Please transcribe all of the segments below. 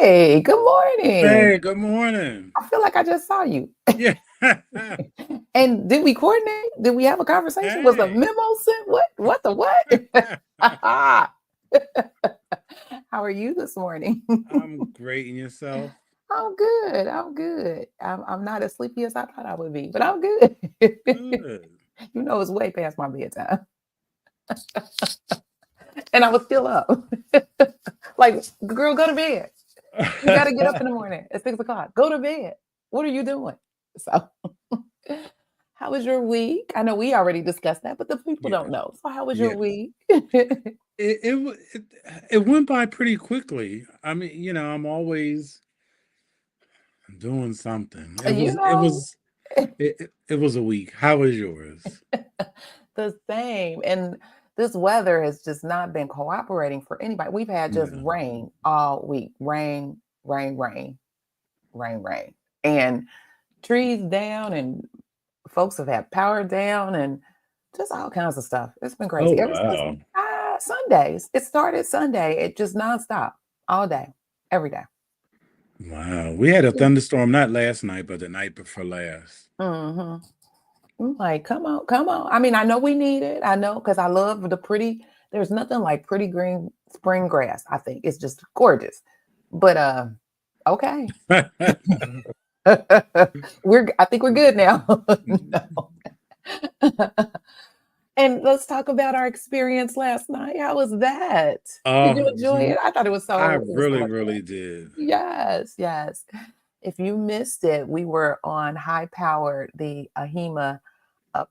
Hey, good morning. Hey, good morning. I feel like I just saw you. Yeah. And did we coordinate? Did we have a conversation? Was a Hey. memo sent? What? What the what? How are you this morning? I'm great in yourself. I'm good. I'm good. I'm not as sleepy as I thought I would be, but I'm good. Good. It's way past my bedtime. And I was still up. Like, girl, go to bed. You got to get up in the morning at 6 o'clock. Go to bed. What are you doing? So, how was your week? I know we already discussed that, but the people Yeah. don't know. So, how was your Yeah. week? It went by pretty quickly. I mean, I'm always doing something. It you was it know, was it was a week. How was yours? the same. And this weather has just not been cooperating for anybody. We've had just No. rain all week. Rain, rain, rain, rain, rain. And trees down, and folks have had power down, and just all kinds of stuff. It's been Oh crazy ever since wow. Sundays. It started Sunday. It just nonstop all day, every day. Wow. We had a thunderstorm not last night, but the night before last. Mm-hmm. I'm like, come on, come on. I mean, I know we need it. I know because I love the pretty. There's nothing like pretty green spring grass. I think it's just gorgeous. But okay, I think we're good now. No. And let's talk about our experience last night. How was that? Did you Oh, enjoy it? I thought I it was so really, much fun. really did. Yes, yes. If you missed it, we were on High Powered, the AHIMA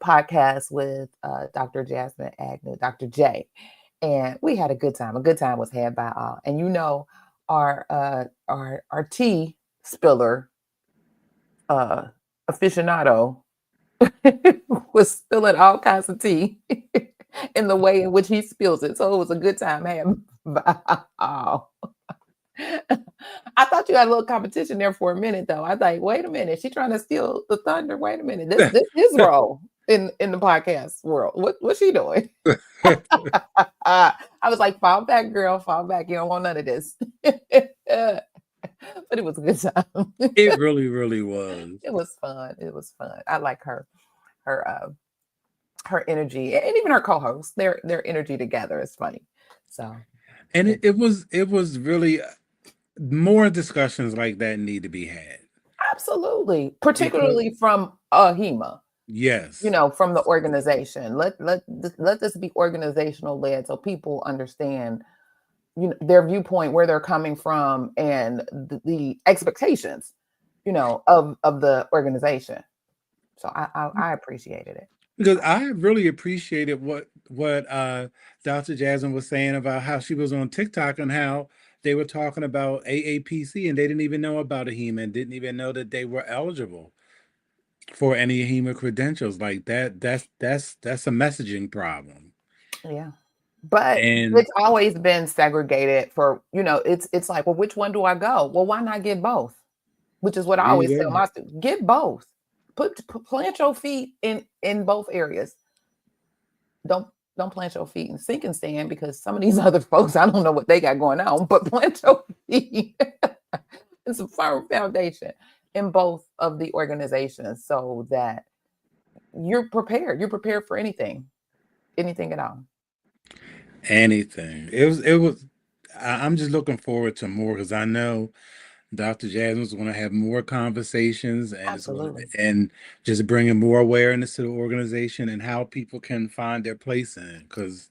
podcast with Dr. Jasmine Agnew, Dr. J, and we had a good time. A good time was had by all. And our tea spiller uh, aficionado was spilling all kinds of tea in the way in which he spills it. So it was a good time had by all. I thought you had a little competition there for a minute, though. I was like, wait a minute, she trying to steal the thunder. Wait a minute, this his role in the podcast world. What's she doing? I was like, fall back, girl, fall back. You don't want none of this. But it was a good time. It really, really was. It was fun. It was fun. I like her her energy, and even her co-host. Their energy together is funny. So And it, it was really more discussions like that need to be had absolutely, because particularly from AHIMA. yes, From the organization. Let this be organizational led so people understand, their viewpoint, where they're coming from, and the expectations, of the organization. So I appreciated it. because I really appreciated what Dr. Jasmine was saying about how she was on TikTok and how they were talking about AAPC and they didn't even know about AHEMA and didn't even know that they were eligible for any AHEMA credentials like that. That's a messaging problem. Yeah. But And it's always been segregated for, it's like, well, which one do I go? Well, why not get both? Which is what I there you always tell go. my students. Get both. Plant your feet in both areas. Don't don't plant your feet in sink and stand, because some of these other folks, I don't know what they got going on, but plant your feet in some firm foundation in both of the organizations, so that you're prepared. You're prepared for anything at all. Anything. It was. I'm just looking forward to more because I know Dr. Jasmine's going to have more conversations and it's going Absolutely. to, and just bringing more awareness to the organization and how people can find their place in it because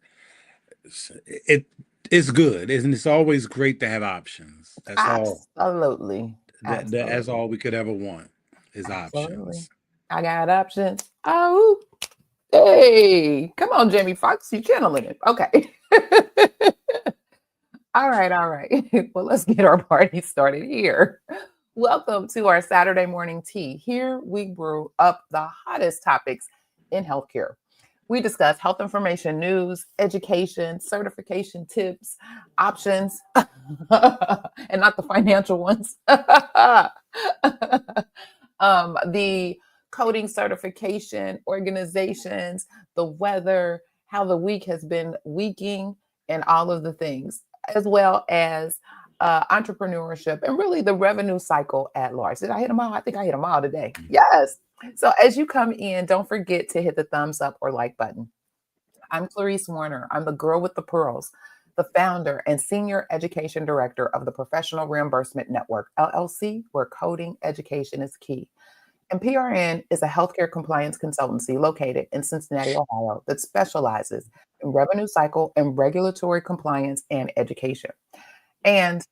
it it's good and it's always great to have options. That's all. Absolutely. That's Absolutely. all we could ever want is Absolutely. options. I got options. Oh, hey, come on, Jamie Foxx, you channeling it. Okay. All right, all right. Well, let's get our party started here. Welcome to our Saturday morning tea. Here we brew up the hottest topics in healthcare. We discuss health information, news, education, certification tips, options, and not the financial ones. The coding certification, organizations, the weather, how the week has been weeking, and all of the things, as well as entrepreneurship, and really the revenue cycle at large. Did I hit them all? I think I hit them all today. Yes. So as you come in, don't forget to hit the thumbs up or like button. I'm Clarice Warner. I'm the girl with the pearls, the founder and senior education director of the Professional Reimbursement Network, LLC, where coding education is key. And PRN is a healthcare compliance consultancy located in Cincinnati, Ohio, that specializes in revenue cycle and regulatory compliance and education. And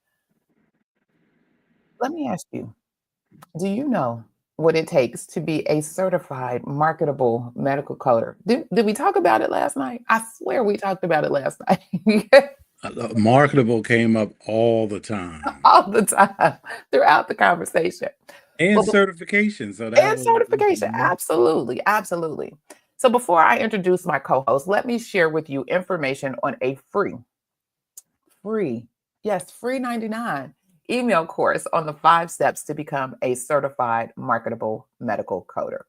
let me ask you, do you know what it takes to be a certified marketable medical coder? Did we talk about it last night? I swear we talked about it last night. Marketable came up all the time. All the time throughout the conversation. And Well, certification. So that and was certification. Absolutely. Absolutely. So before I introduce my co-host, let me share with you information on a free, yes, free 99 email course on the 5 steps to become a certified marketable medical coder.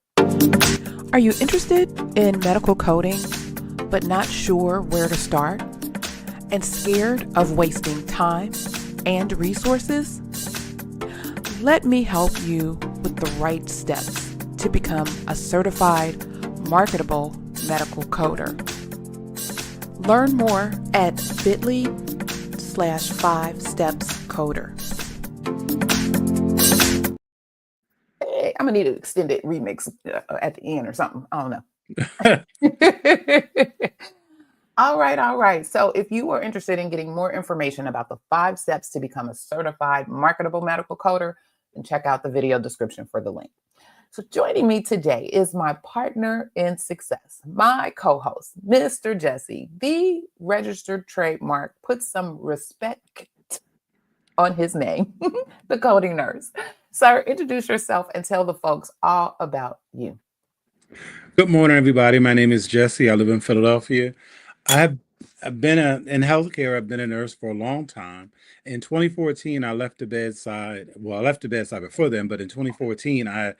Are you interested in medical coding, but not sure where to start and scared of wasting time and resources? Let me help you with the right steps to become a certified marketable medical coder. Learn more at bit.ly/5stepscoder. Hey, I'm gonna need an extended remix at the end or something. I don't know. All right. So if you are interested in getting more information about the 5 steps to become a certified marketable medical coder, then check out the video description for the link. So joining me today is my partner in success, my co-host, Mr. Jesse, the registered trademark. Put some respect on his name, the coding nurse. Sir, introduce yourself and tell the folks all about you. Good morning, everybody. My name is Jesse. I live in Philadelphia. I've been in healthcare. I've been a nurse for a long time. In 2014, I left the bedside. Well, I left the bedside before then, but in 2014, I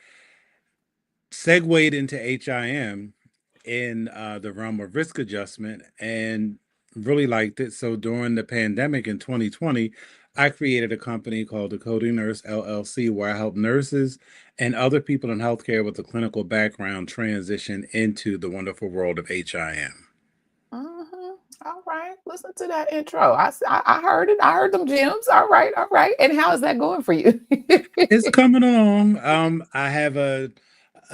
segued into HIM in the realm of risk adjustment and really liked it. So during the pandemic in 2020, I created a company called the Coding Nurse LLC, where I help nurses and other people in healthcare with a clinical background transition into the wonderful world of HIM. Mhm. All right. Listen to that intro. I heard it. I heard them gems. All right. And how is that going for you? It's coming along. I have a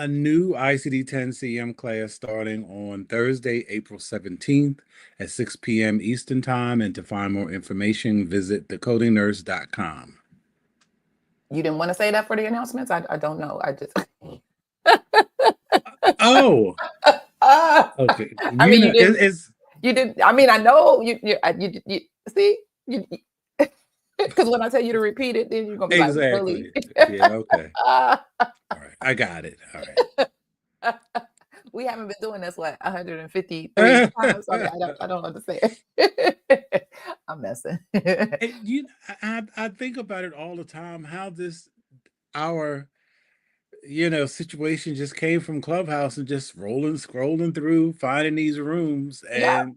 new ICD-10 CM class starting on Thursday, April 17th at 6 p.m. Eastern Time. And to find more information, visit thecodingnurse.com. You didn't want to say that for the announcements? I don't know. I just Oh, okay. I mean, you didn't. It's You didn't. I mean, I know you see you because when I tell you to repeat it, then you're gonna be like, really? exactly. Yeah, okay. All right. I got it. All We haven't been doing this what 153 right. times. I don't understand. I'm messing. I think about it all the time, how this our situation just came from Clubhouse and just scrolling through, finding these rooms, Yeah, and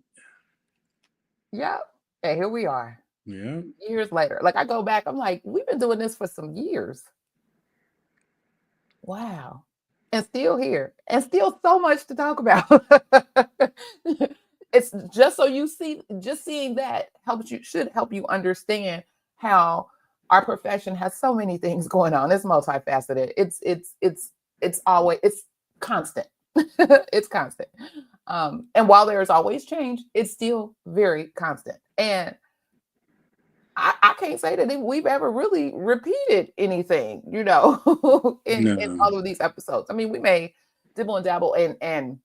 yeah. And here we are, yeah, years later. Like I go back, I'm like, we've been doing this for some years. Wow. And still here, and still so much to talk about. It's just so you see, just seeing that should help you understand how our profession has so many things going on. It's multifaceted. It's always it's constant. It's constant. And while there is always change, it's still very constant. And I can't say that we've ever really repeated anything, in no, all of these episodes. I mean, we may dibble and dabble and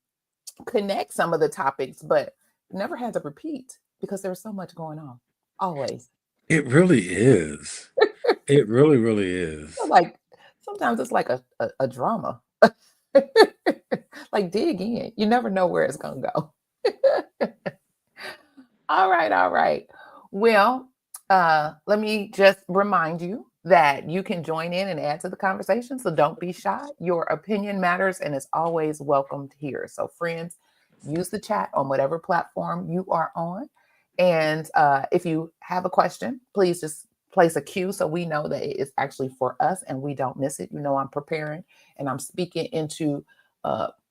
connect some of the topics, but never had to repeat because there's so much going on. Always. it really is. It really, really is. Like sometimes it's like a drama. Like dig in. You never know where it's gonna go. All right. Well, let me just remind you that you can join in and add to the conversation. So don't be shy. Your opinion matters and is always welcomed here. So, friends, use the chat on whatever platform you are on. And if you have a question, please just place a cue so we know that it is actually for us and we don't miss it. I'm preparing and I'm speaking into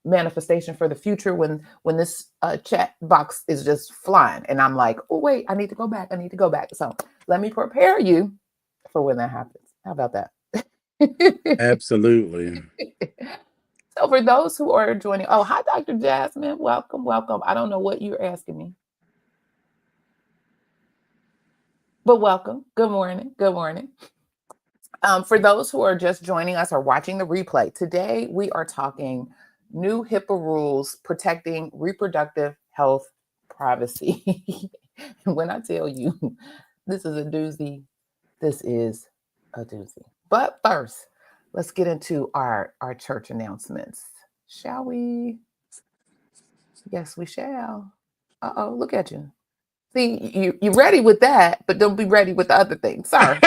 manifestation for the future when this chat box is just flying and I'm like, oh wait, I need to go back. So let me prepare you for when that happens. How about that? Absolutely. So for those who are joining, oh, hi, Dr. Jasmine. Welcome. I don't know what you're asking me, but welcome. Good morning. For those who are just joining us or watching the replay, today we are talking new HIPAA rules protecting reproductive health privacy. And when I tell you this is a doozy, this is a doozy. But first, let's get into our church announcements. Shall we? Yes, we shall. Uh-oh, look at you. See, you're ready with that, but don't be ready with the other things, sir.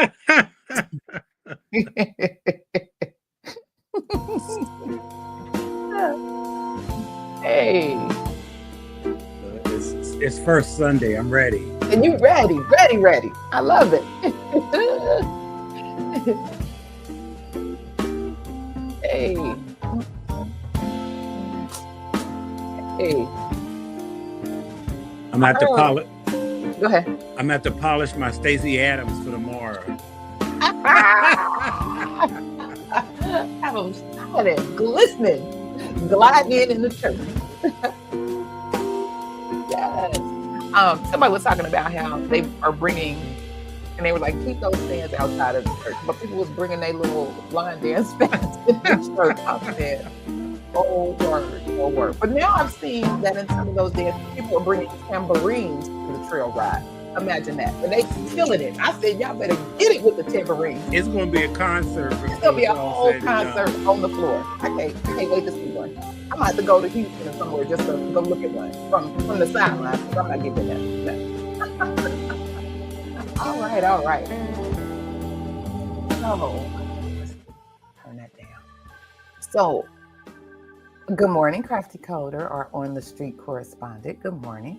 Hey. It's first Sunday. I'm ready. And you ready. I love it. Hey. I'm at the polish. Go ahead. I'm at to polish my Stacey Adams for tomorrow. Have them shining, glistening, gliding in the church. Yes. Somebody was talking about how they are bringing, and they were like, keep those stands outside of the church. But people was bringing their little line dance bands in the church. I said, oh word. But now I've seen that in some of those dances, people are bringing tambourines to the trail ride. Imagine that. And they feeling it. I said, y'all better get it with the tambourine. It's going to be a concert. It's going to be a whole concert on the floor. I can't wait to see one. I might have to go to Houston or somewhere just to go look at one from the sideline. Because I'm not getting that. All right. So, let's turn that down. So, good morning, Crafty Coder, our On the Street correspondent. Good morning.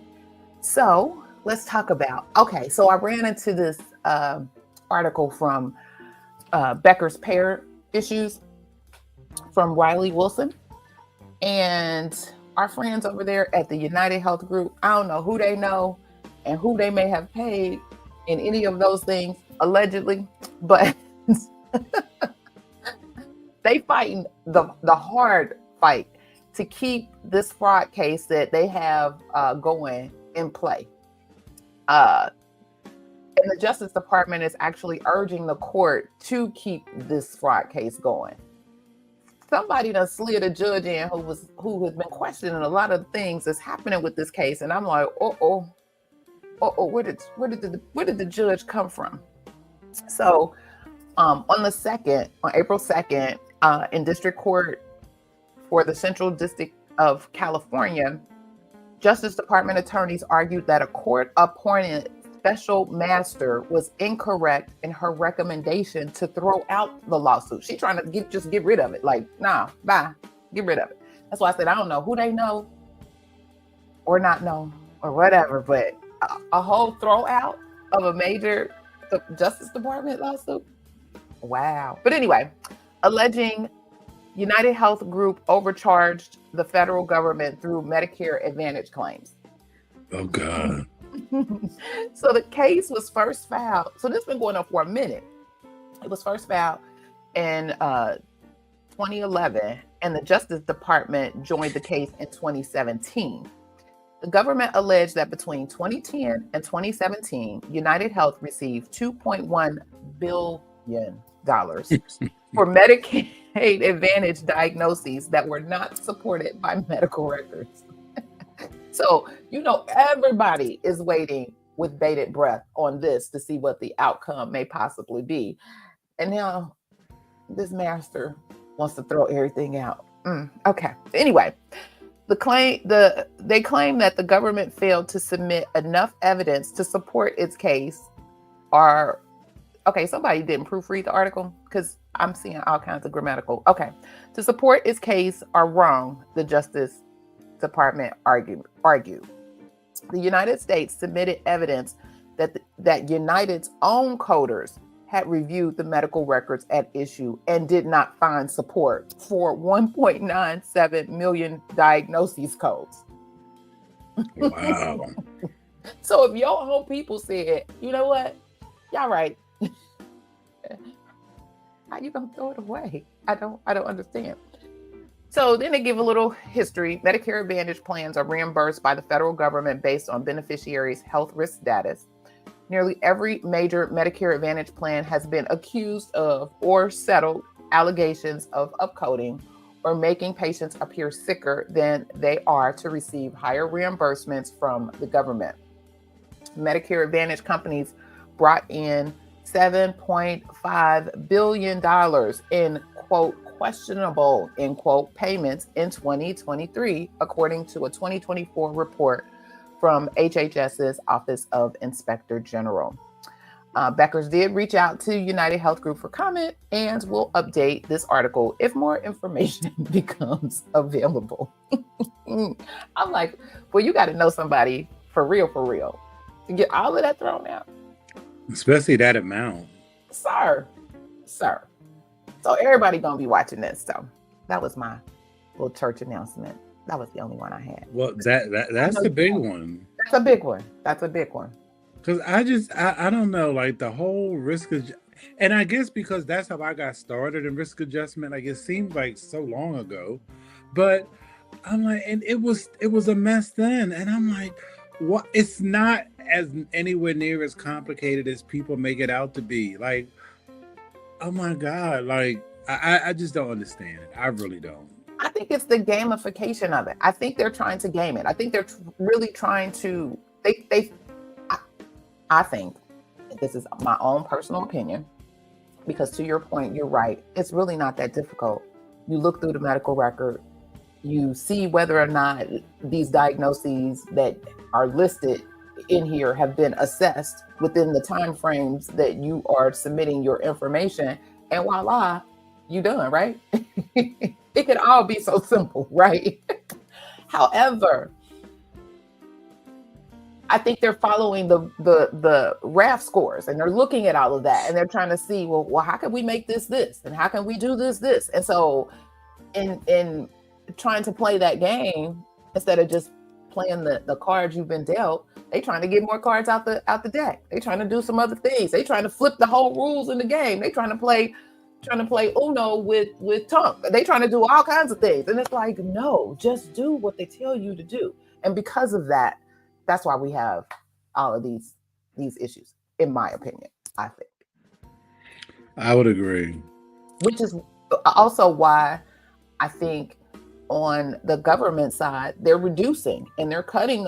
So, let's talk about, so I ran into this article from Becker's Pair Issues from Riley Wilson. And our friends over there at the United Health Group, I don't know who they know and who they may have paid in any of those things, allegedly, but they fighting the hard fight to keep this fraud case that they have going in play. And the Justice Department is actually urging the court to keep this fraud case going. Somebody done slid a judge in who has been questioning a lot of things that's happening with this case, and I'm like, where did the judge come from? So, on April 2nd, in District Court for the Central District of California, Justice Department attorneys argued that a court-appointed special master was incorrect in her recommendation to throw out the lawsuit. She's trying to get rid of it. Like, nah, bye, get rid of it. That's why I said I don't know who they know or not know or whatever, but a whole throw out of a major Justice Department lawsuit. Wow. But anyway, alleging United Health Group overcharged the federal government through Medicare Advantage claims. Oh, God. So the case was first filed. So this has been going on for a minute. It was first filed in 2011, and the Justice Department joined the case in 2017. The government alleged that between 2010 and 2017, United Health received $2.1 billion for Medicaid Advantage diagnoses that were not supported by medical records. So, everybody is waiting with bated breath on this to see what the outcome may possibly be. And now this master wants to throw everything out. Okay. Anyway, they claim that the government failed to submit enough evidence to support its case. Somebody didn't proofread the article because I'm seeing all kinds of grammatical. Okay. To support its case are wrong, the Justice Department argued. The United States submitted evidence that United's own coders had reviewed the medical records at issue and did not find support for 1.97 million diagnoses codes. Wow. So if your own people said, you know what, y'all right, how you gonna throw it away? I don't understand. So then they give a little history. Medicare Advantage plans are reimbursed by the federal government based on beneficiaries' health risk status. Nearly every major Medicare Advantage plan has been accused of or settled allegations of upcoding or making patients appear sicker than they are to receive higher reimbursements from the government. Medicare Advantage companies brought in $7.5 billion in, quote, questionable, end quote, payments in 2023, according to a 2024 report from HHS's Office of Inspector General. Becker's did reach out to United Health Group for comment and will update this article if more information becomes available. I'm like, well, you got to know somebody for real, to get all of that thrown out. Especially that amount. Sir. So everybody going to be watching this. So that was my little church announcement. That was the only one I had. Well, that's a big one. That's a big one. Because I don't know, like the whole risk and I guess because that's how I got started in risk adjustment. Like it seemed like so long ago, but I'm like, and it was a mess then. And I'm like, what? It's not as anywhere near as complicated as people make it out to be. Like, oh my God, like I just don't understand it. I really don't. I think it's the gamification of it. I think they're trying to game it. I think they're really trying to. I think this is my own personal opinion, because to your point, you're right. It's really not that difficult. You look through the medical record, you see whether or not these diagnoses that are listed in here have been assessed within the time frames that you are submitting your information, and voila, you done, right? It could all be so simple, right? However, I think they're following the RAF scores, and they're looking at all of that, and they're trying to see, well, how can we make this, and how can we do this? And so in trying to play that game, instead of just playing the cards you've been dealt, they trying to get more cards out the deck. They trying to do some other things. They trying to flip the whole rules in the game. They trying to play Uno with tongue. They trying to do all kinds of things. And it's like, no, just do what they tell you to do. And because of that, that's why we have all of these issues, in my opinion, I think. I would agree. Which is also why I think on the government side, they're reducing and they're cutting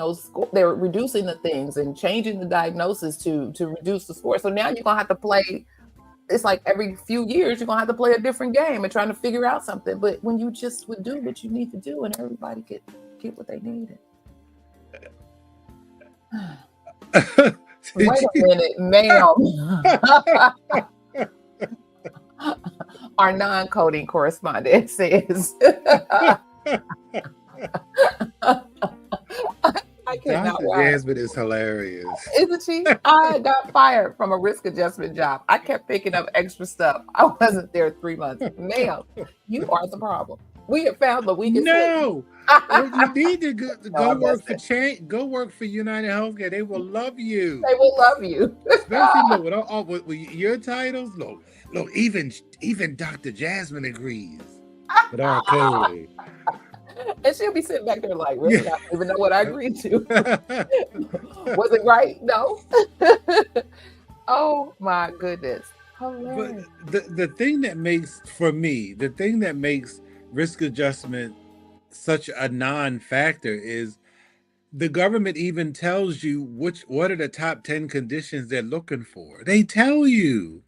they're reducing the things and changing the diagnosis to reduce the score. So now you're going to have to play. It's like every few years, you're going to have to play a different game and trying to figure out something. But when you just would do what you need to do and everybody could get what they needed. Wait a minute, ma'am. Our non-coding correspondent says, I cannot Dr. Jasmine is hilarious. Isn't she? I got fired from a risk adjustment job. I kept picking up extra stuff. I wasn't there 3 months. Ma'am, you are the problem. We have found the weakest link. You need to go work for change. Go work for United Healthcare. They will love you. They will love you. Especially with your titles. Look, even Dr. Jasmine agrees. But okay. And she'll be sitting back there like, really? I don't even know what I agreed to. Was it right? No. Oh my goodness. Hilarious. But the thing that makes risk adjustment such a non-factor is the government even tells you what are the top 10 conditions they're looking for. They tell you.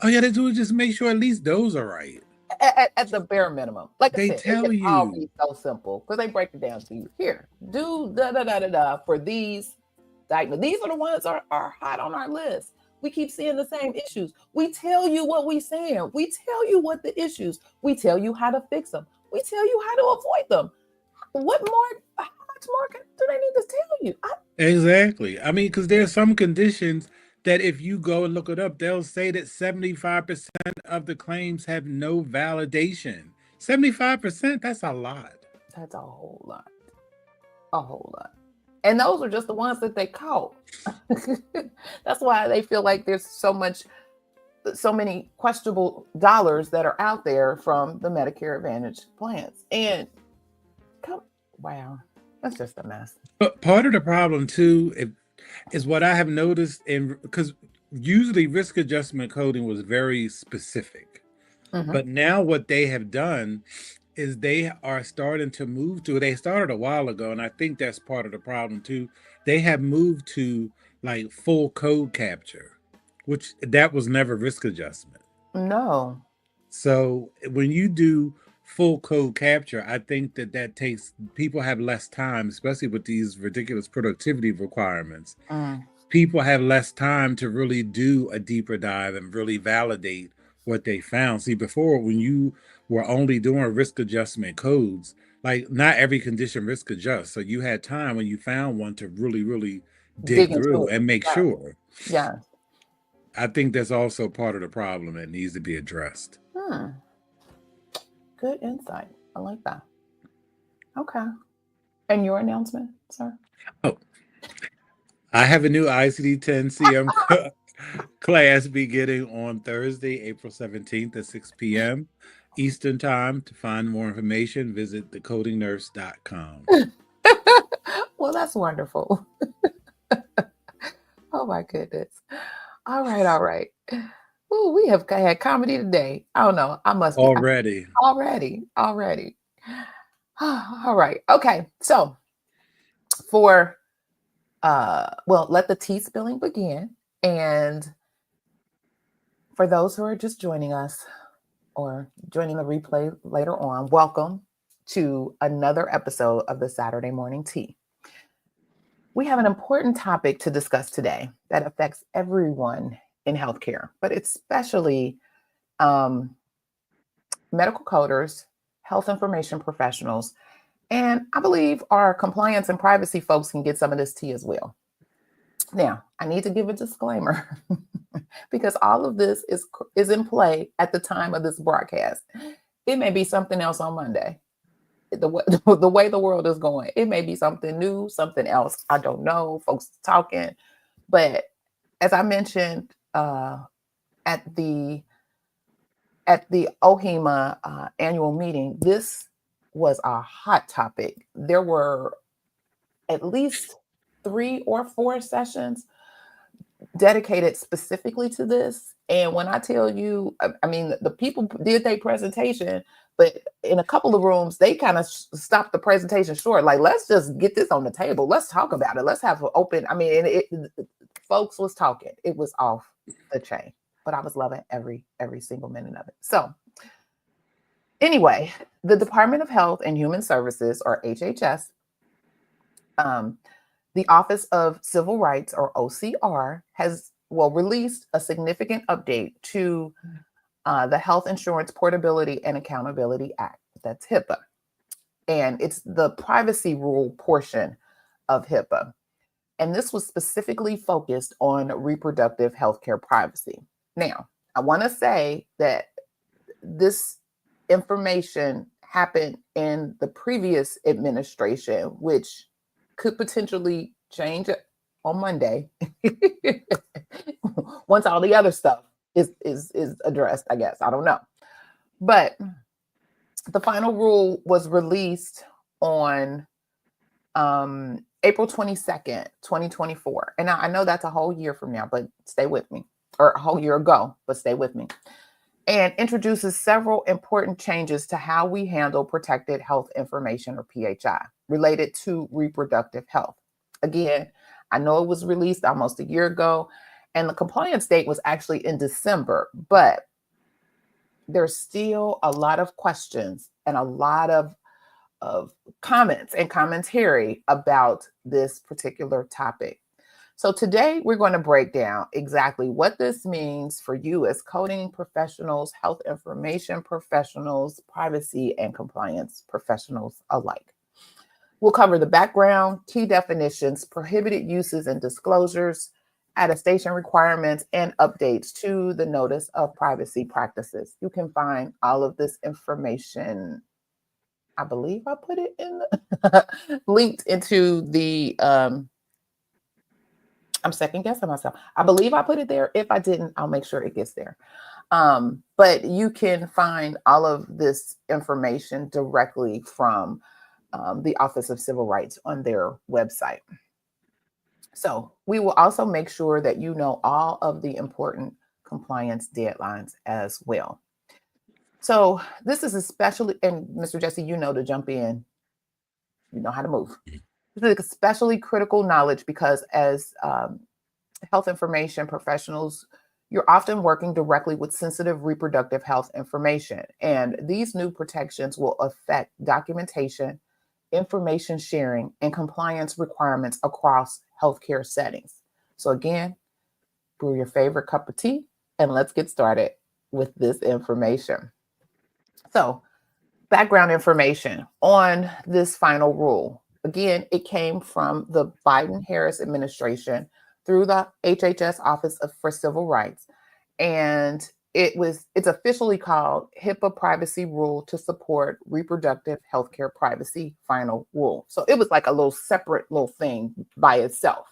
All you got to do is just make sure at least those are right. At the bare minimum. Like they tell you. All be so simple because they break it down to you. Here, do da for these diagnoses. These are the ones that are hot on our list. We keep seeing the same issues. We tell you what we're saying. We tell you what the issues. We tell you how to fix them. We tell you how to avoid them. How much more do they need to tell you? Exactly. I mean, because there are some conditions that if you go and look it up, they'll say that 75% of the claims have no validation. 75%, that's a lot. That's a whole lot. A whole lot. And those are just the ones that they caught. That's why they feel like there's so many questionable dollars that are out there from the Medicare Advantage plans. And wow, that's just a mess. But part of the problem too is what I have noticed because usually risk adjustment coding was very specific. Mm-hmm. But now what they have done is they are starting to move to, they started a while ago, and I think that's part of the problem too. They have moved to like full code capture, which that was never risk adjustment. No. So when you do full code capture, I think that takes, people have less time, especially with these ridiculous productivity requirements. People have less time to really do a deeper dive and really validate what they found. See, before, when you were only doing risk adjustment codes, like not every condition risk adjusts. So you had time when you found one to really, really dig Into through it. and make Yeah. sure. Yeah. I think that's also part of the problem that needs to be addressed. Good insight. I like that. Okay. And your announcement, sir? Oh, I have a new ICD-10 CM class beginning on Thursday, April 17th at 6 p.m. Eastern Time. To find more information, visit thecodingnurse.com. Well, that's wonderful. Oh my goodness. All right, all right. Ooh, we have had comedy today. I don't know. I must be Already. already. All right. Okay. So for well, let the tea spilling begin. And for those who are just joining us or joining the replay later on, welcome to another episode of the Saturday Morning Tea. We have an important topic to discuss today that affects everyone in healthcare, but especially medical coders, health information professionals, and I believe our compliance and privacy folks can get some of this tea as well. Now, I need to give a disclaimer because all of this is in play at the time of this broadcast. It may be something else on Monday. The way the world is going, it may be something new, something else. I don't know. Folks talking, but as I mentioned at the OHIMA annual meeting, this was a hot topic. There were at least 3 or 4 sessions dedicated specifically to this. And when I tell you, I mean, the people did their presentation, but in a couple of rooms, they kind of stopped the presentation short. Like, let's just get this on the table. Let's talk about it. Let's have an open, I mean, folks was talking. It was off the chain, but I was loving every single minute of it. So anyway, the Department of Health and Human Services, or HHS, the Office of Civil Rights, or OCR, has released a significant update to the Health Insurance Portability and Accountability Act. That's HIPAA. And it's the privacy rule portion of HIPAA. And this was specifically focused on reproductive healthcare privacy. Now, I want to say that this information happened in the previous administration, which could potentially change it on Monday once all the other stuff is addressed, I guess. I don't know. But the final rule was released on April 22nd, 2024. And I know that's a whole year from now, but stay with me. Or a whole year ago, but stay with me. And introduces several important changes to how we handle protected health information, or PHI, related to reproductive health. Again, I know it was released almost a year ago, and the compliance date was actually in December, but there's still a lot of questions and a lot of comments and commentary about this particular topic. So today we're going to break down exactly what this means for you as coding professionals, health information professionals, privacy and compliance professionals alike. We'll cover the background, key definitions, prohibited uses and disclosures, attestation requirements, and updates to the notice of privacy practices. You can find all of this information. I believe I put it in linked into the I'm second guessing myself. I believe I put it there. If I didn't, I'll make sure it gets there. But you can find all of this information directly from the Office of Civil Rights on their website. So we will also make sure that you know all of the important compliance deadlines as well. So this is especially, and Mr. Jesse, you know to jump in, you know how to move. This is especially critical knowledge because as health information professionals, you're often working directly with sensitive reproductive health information. And these new protections will affect documentation, information sharing, and compliance requirements across healthcare settings. So, again, brew your favorite cup of tea and let's get started with this information. So, background information on this final rule. Again, it came from the Biden Harris administration through the HHS for Civil Rights. And it's officially called HIPAA Privacy Rule to Support Reproductive Healthcare Privacy Final Rule. So it was like a little separate little thing by itself.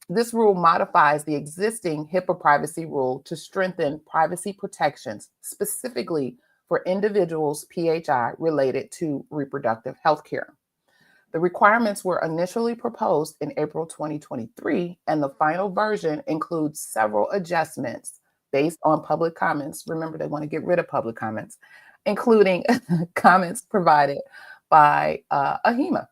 This rule modifies the existing HIPAA privacy rule to strengthen privacy protections, specifically for individuals' PHI related to reproductive health care. The requirements were initially proposed in April 2023, and the final version includes several adjustments based on public comments. Remember, they want to get rid of public comments, including comments provided by AHIMA.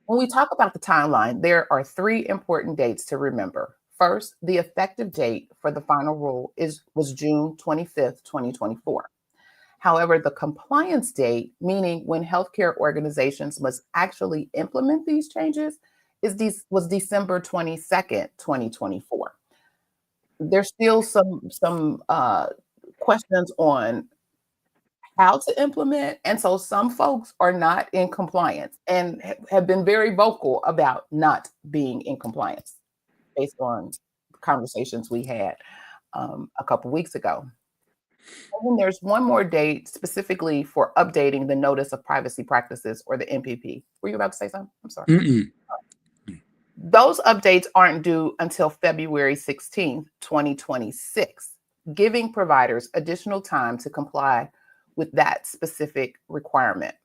When we talk about the timeline, there are three important dates to remember. First, the effective date for the final rule was June 25th, 2024. However, the compliance date, meaning when healthcare organizations must actually implement these changes, was December 22nd, 2024. There's still some questions on how to implement, and so some folks are not in compliance and have been very vocal about not being in compliance based on conversations we had a couple weeks ago. And then there's one more date specifically for updating the Notice of Privacy Practices or the NPP. Were you about to say something? I'm sorry. Mm-mm. Those updates aren't due until February 16th, 2026, giving providers additional time to comply with that specific requirement.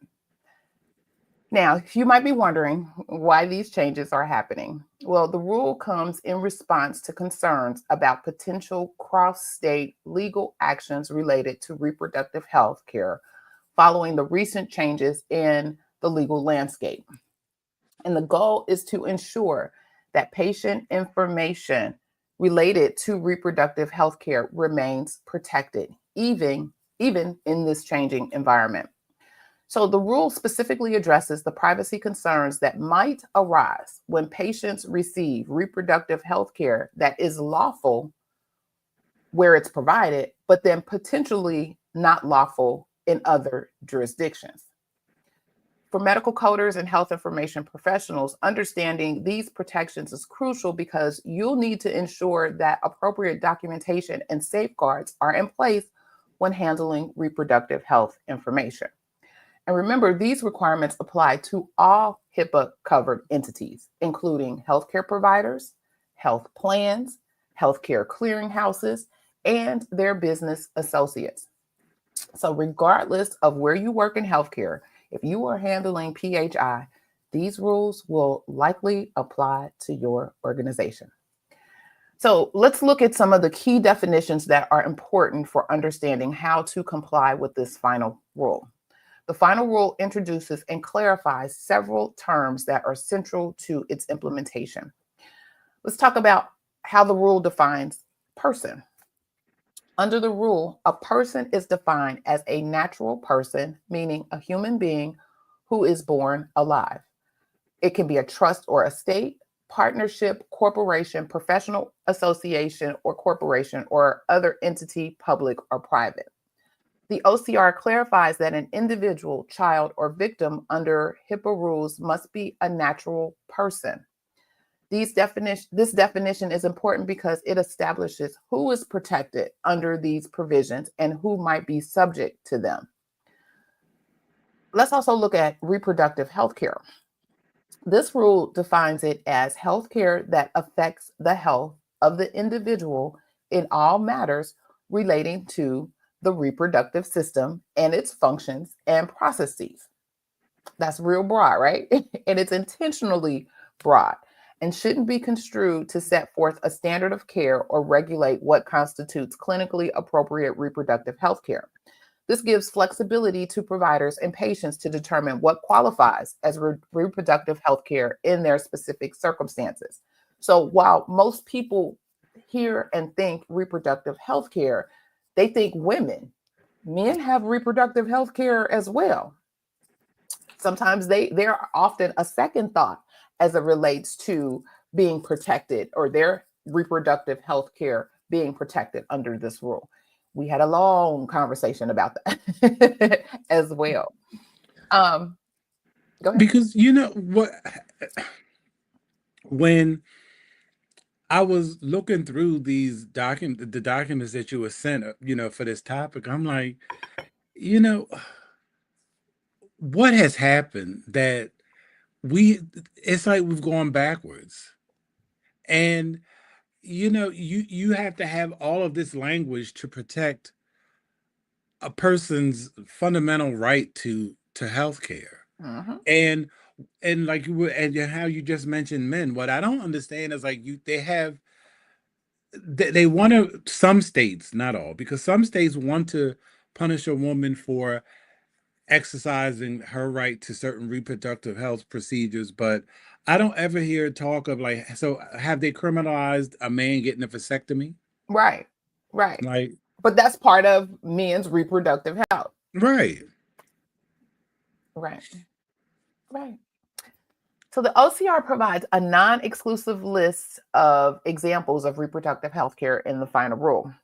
Now, you might be wondering why these changes are happening. Well, the rule comes in response to concerns about potential cross-state legal actions related to reproductive health care following the recent changes in the legal landscape. And the goal is to ensure that patient information related to reproductive health care remains protected, even in this changing environment. So the rule specifically addresses the privacy concerns that might arise when patients receive reproductive health care that is lawful where it's provided, but then potentially not lawful in other jurisdictions. For medical coders and health information professionals, understanding these protections is crucial because you'll need to ensure that appropriate documentation and safeguards are in place when handling reproductive health information. And remember, these requirements apply to all HIPAA-covered entities, including healthcare providers, health plans, healthcare clearinghouses, and their business associates. So regardless of where you work in healthcare, if you are handling PHI, these rules will likely apply to your organization. So let's look at some of the key definitions that are important for understanding how to comply with this final rule. The final rule introduces and clarifies several terms that are central to its implementation. Let's talk about how the rule defines person. Under the rule, a person is defined as a natural person, meaning a human being who is born alive. It can be a trust or estate, partnership, corporation, professional association, or corporation, or other entity, public or private. The OCR clarifies that an individual, child, or victim under HIPAA rules must be a natural person. This definition is important because it establishes who is protected under these provisions and who might be subject to them. Let's also look at reproductive health care. This rule defines it as health care that affects the health of the individual in all matters relating to the reproductive system and its functions and processes. That's real broad, right? And it's intentionally broad and shouldn't be construed to set forth a standard of care or regulate what constitutes clinically appropriate reproductive health care. This gives flexibility to providers and patients to determine what qualifies as reproductive health care in their specific circumstances. So while most people hear and think reproductive health care, they think women. Men have reproductive health care as well. Sometimes they're often a second thought as it relates to being protected or their reproductive health care being protected under this rule. We had a long conversation about that as well. Go ahead. Because you know what, when I was looking through the documents that you were sent, for this topic, I'm like, you know, what has happened that it's like we've gone backwards. And you have to have all of this language to protect a person's fundamental right to health care. Mhm. And like you were, and how you just mentioned men, what I don't understand is like they want to, some states, not all, because some states want to punish a woman for exercising her right to certain reproductive health procedures, but I don't ever hear talk of like, so have they criminalized a man getting a vasectomy? Right. Right. Like, But that's part of men's reproductive health. right. Right. Right. So the OCR provides a non-exclusive list of examples of reproductive health care in the final rule.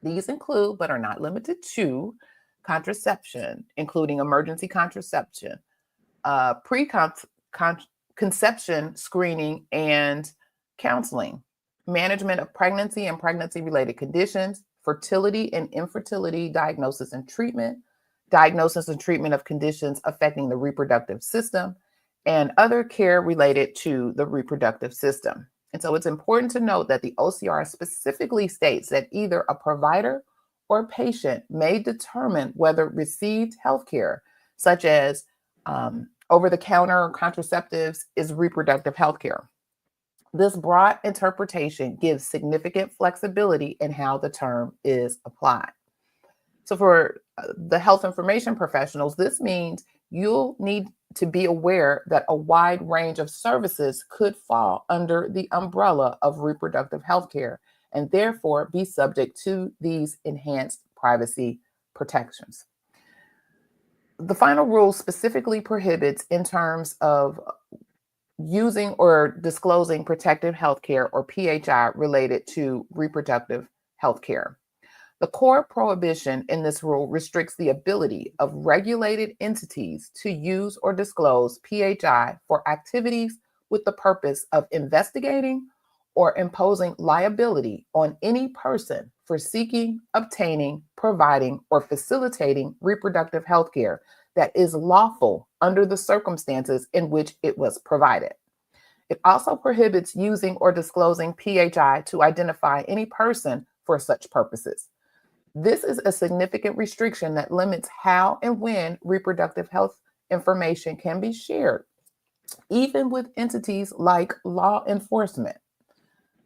These include, but are not limited to, contraception, including emergency contraception, preconception screening and counseling, management of pregnancy and pregnancy-related conditions, fertility and infertility diagnosis and treatment of conditions affecting the reproductive system, and other care related to the reproductive system. And so it's important to note that the OCR specifically states that either a provider or patient may determine whether received healthcare, such as over-the-counter contraceptives, is reproductive healthcare. This broad interpretation gives significant flexibility in how the term is applied. So for the health information professionals, this means you'll need to be aware that a wide range of services could fall under the umbrella of reproductive health care and therefore be subject to these enhanced privacy protections. The final rule specifically prohibits, in terms of using or disclosing protective health care or PHI related to reproductive health care. The core prohibition in this rule restricts the ability of regulated entities to use or disclose PHI for activities with the purpose of investigating or imposing liability on any person for seeking, obtaining, providing, or facilitating reproductive health care that is lawful under the circumstances in which it was provided. It also prohibits using or disclosing PHI to identify any person for such purposes. This is a significant restriction that limits how and when reproductive health information can be shared, even with entities like law enforcement.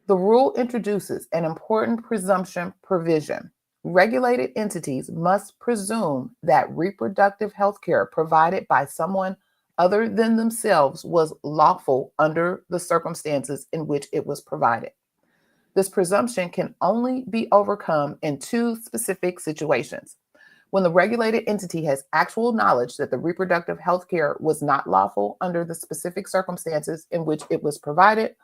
The rule introduces an important presumption provision. Regulated entities must presume that reproductive health care provided by someone other than themselves was lawful under the circumstances in which it was provided. This presumption can only be overcome in two specific situations: when the regulated entity has actual knowledge that the reproductive health care was not lawful under the specific circumstances in which it was provided,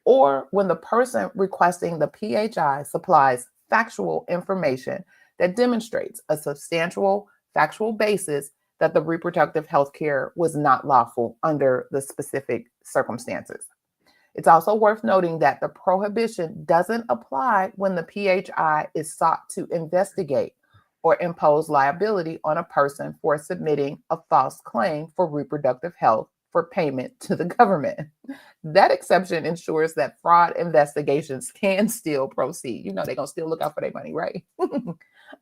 or when the person requesting the PHI supplies factual information that demonstrates a substantial factual basis that the reproductive health care was not lawful under the specific circumstances. It's also worth noting that the prohibition doesn't apply when the PHI is sought to investigate or impose liability on a person for submitting a false claim for reproductive health for payment to the government. That exception ensures that fraud investigations can still proceed. You know, they're going to still look out for their money, right?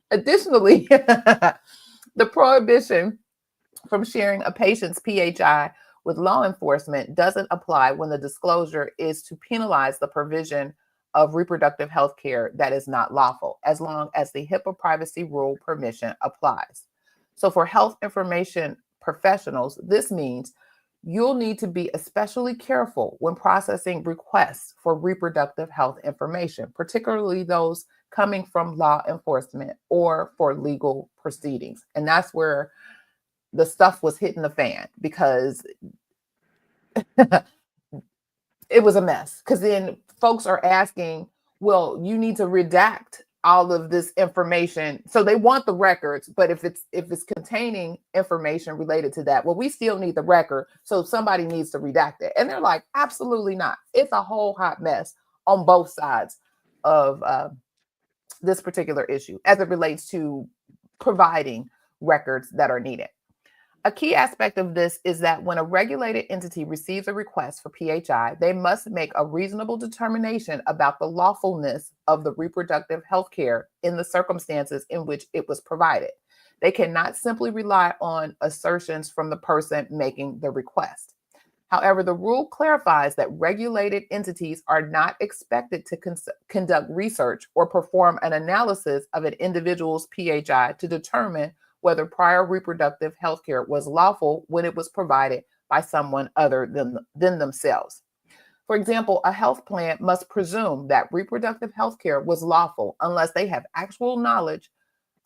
Additionally, the prohibition from sharing a patient's PHI with law enforcement doesn't apply when the disclosure is to penalize the provision of reproductive health care that is not lawful, as long as the HIPAA privacy rule permission applies. So, for health information professionals, this means you'll need to be especially careful when processing requests for reproductive health information, particularly those coming from law enforcement or for legal proceedings. And that's where the stuff was hitting the fan, because it was a mess. Because then folks are asking, well, you need to redact all of this information. So they want the records, but if it's containing information related to that, well, we still need the record. So somebody needs to redact it. And they're like, absolutely not. It's a whole hot mess on both sides of this particular issue as it relates to providing records that are needed. A key aspect of this is that when a regulated entity receives a request for PHI, they must make a reasonable determination about the lawfulness of the reproductive health care in the circumstances in which it was provided. They cannot simply rely on assertions from the person making the request. However, the rule clarifies that regulated entities are not expected to conduct research or perform an analysis of an individual's PHI to determine whether prior reproductive health care was lawful when it was provided by someone other than themselves. For example, a health plan must presume that reproductive health care was lawful unless they have actual knowledge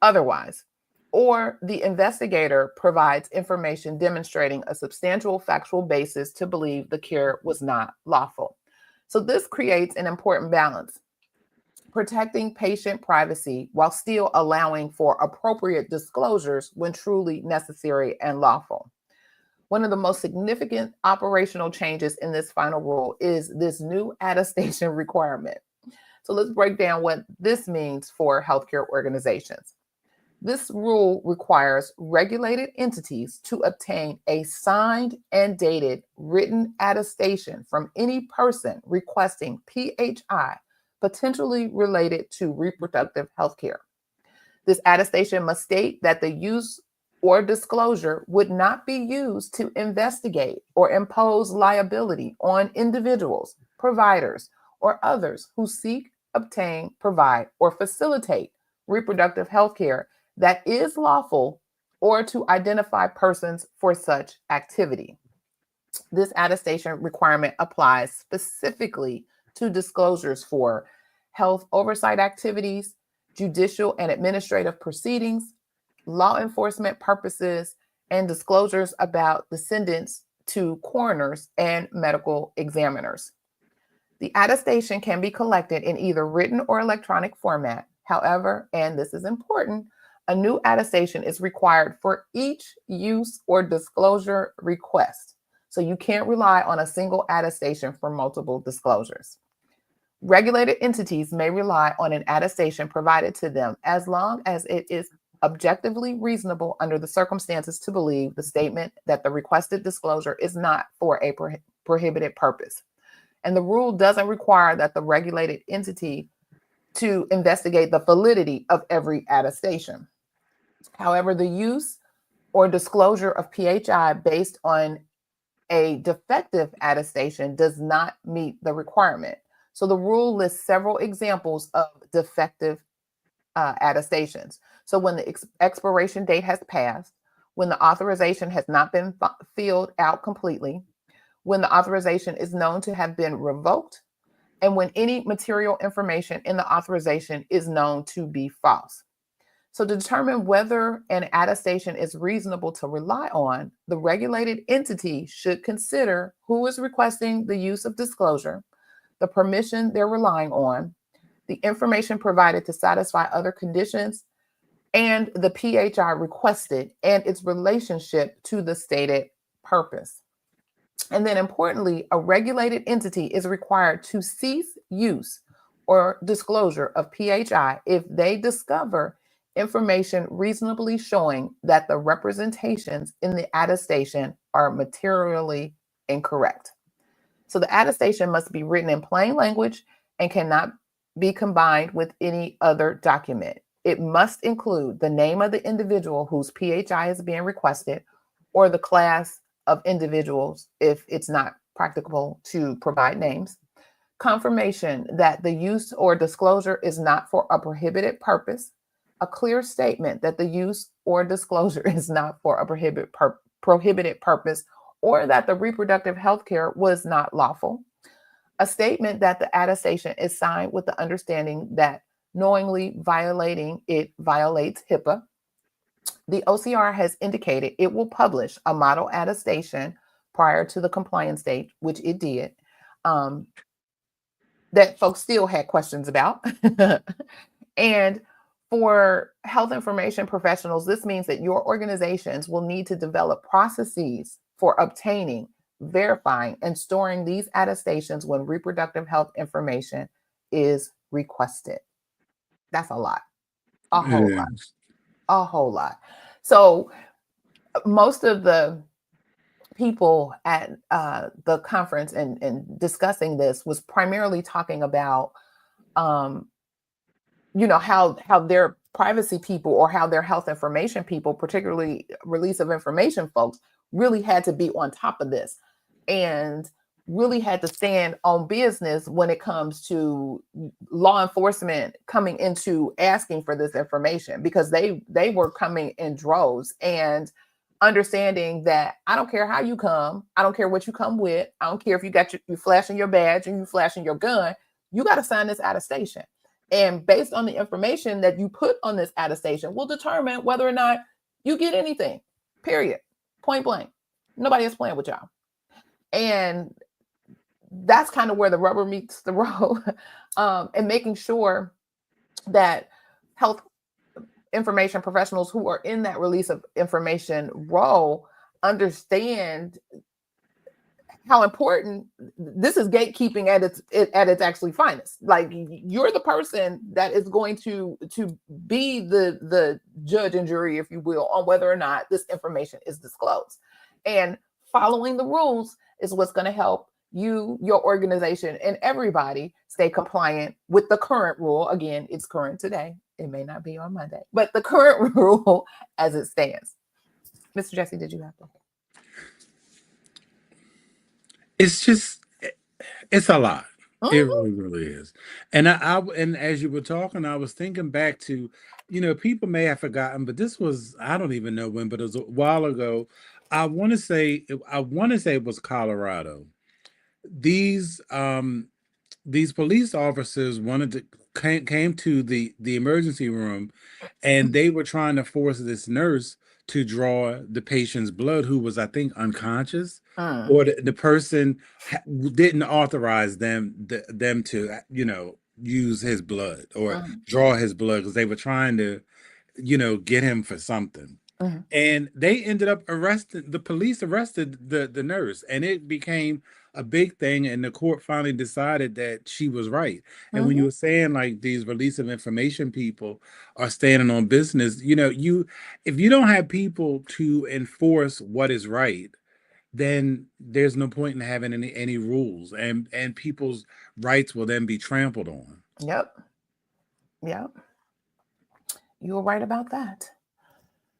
otherwise, or the investigator provides information demonstrating a substantial factual basis to believe the care was not lawful. So this creates an important balance, protecting patient privacy while still allowing for appropriate disclosures when truly necessary and lawful. One of the most significant operational changes in this final rule is this new attestation requirement. So let's break down what this means for healthcare organizations. This rule requires regulated entities to obtain a signed and dated written attestation from any person requesting PHI potentially related to reproductive health care. This attestation must state that the use or disclosure would not be used to investigate or impose liability on individuals, providers, or others who seek, obtain, provide, or facilitate reproductive health care that is lawful, or to identify persons for such activity. This attestation requirement applies specifically to disclosures for health oversight activities, judicial and administrative proceedings, law enforcement purposes, and disclosures about descendants to coroners and medical examiners. The attestation can be collected in either written or electronic format. However, and this is important, a new attestation is required for each use or disclosure request. So you can't rely on a single attestation for multiple disclosures. Regulated entities may rely on an attestation provided to them as long as it is objectively reasonable under the circumstances to believe the statement that the requested disclosure is not for a prohibited purpose. And the rule doesn't require that the regulated entity to investigate the validity of every attestation. However, the use or disclosure of PHI based on a defective attestation does not meet the requirement. So the rule lists several examples of defective attestations. So when the expiration date has passed, when the authorization has not been filled out completely, when the authorization is known to have been revoked, and when any material information in the authorization is known to be false. So to determine whether an attestation is reasonable to rely on, the regulated entity should consider who is requesting the use of disclosure, the permission they're relying on, the information provided to satisfy other conditions, and the PHI requested and its relationship to the stated purpose. And then importantly, a regulated entity is required to cease use or disclosure of PHI if they discover information reasonably showing that the representations in the attestation are materially incorrect. So the attestation must be written in plain language and cannot be combined with any other document. It must include the name of the individual whose PHI is being requested or the class of individuals if it's not practicable to provide names. Confirmation that the use or disclosure is not for a prohibited purpose. A clear statement that the use or disclosure is not for a prohibited purpose or that the reproductive health care was not lawful. A statement that the attestation is signed with the understanding that knowingly violating it violates HIPAA. The OCR has indicated it will publish a model attestation prior to the compliance date, which it did, that folks still had questions about. And for health information professionals, this means that your organizations will need to develop processes for obtaining, verifying, and storing these attestations when reproductive health information is requested. That's a lot, a whole lot, a whole lot. So most of the people at the conference and discussing this was primarily talking about how their privacy people or how their health information people, particularly release of information folks, really had to be on top of this and really had to stand on business when it comes to law enforcement coming into asking for this information, because they were coming in droves and understanding that I don't care how you come, I don't care what you come with, I don't care if you got you flashing your badge and you flashing your gun, you got to sign this attestation. And based on the information that you put on this attestation will determine whether or not you get anything, period, point blank. Nobody is playing with y'all. And that's kind of where the rubber meets the road, and making sure that health information professionals who are in that release of information role understand how important this is. Gatekeeping at its actually finest. Like, you're the person that is going to be the judge and jury, if you will, on whether or not this information is disclosed. And following the rules is what's going to help you, your organization, and everybody stay compliant with the current rule. Again, it's current today. It may not be on Monday, but the current rule as it stands. Mr. Jesse, did you have to? It's a lot. It Mm-hmm. really is. And and as you were talking, I was thinking back to, people may have forgotten, but this was, I don't even know when, but it was a while ago. I want to say it was Colorado. These these police officers came to the emergency room, and they were trying to force this nurse to draw the patient's blood, who was, I think, unconscious, Mm, or the person didn't authorize them to use his blood or mm, draw his blood, because they were trying to get him for something. mm, And they ended up the police arrested the nurse, and it became a big thing, and the court finally decided that she was right. And when you mhm. were saying, like, these release of information people are standing on business, if you don't have people to enforce what is right, then there's no point in having any rules, and people's rights will then be trampled on. Yep. Yep. You were right about that.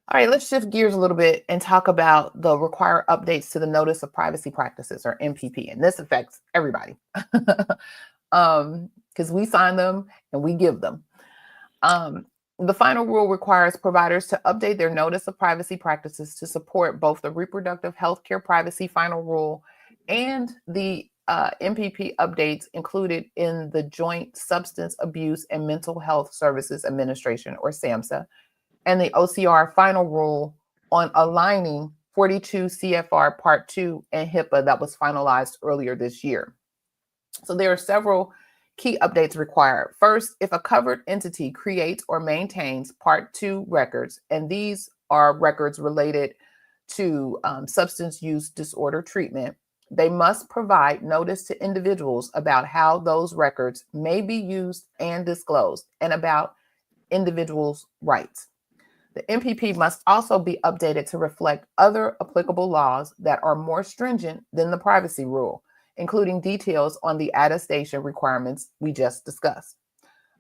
All right, let's shift gears a little bit and talk about the required updates to the Notice of Privacy Practices, or NPP. And this affects everybody because we sign them and we give them. The final rule requires providers to update their Notice of Privacy Practices to support both the Reproductive Healthcare Privacy Final Rule and the NPP updates included in the Joint Substance Abuse and Mental Health Services Administration, or SAMHSA, and the OCR final rule on aligning 42 CFR Part 2 and HIPAA that was finalized earlier this year. So there are several key updates required. First, if a covered entity creates or maintains Part 2 records, and these are records related to substance use disorder treatment, They must provide notice to individuals about how those records may be used and disclosed, and about individuals' rights. The MPP must also be updated to reflect other applicable laws that are more stringent than the privacy rule, including details on the attestation requirements we just discussed.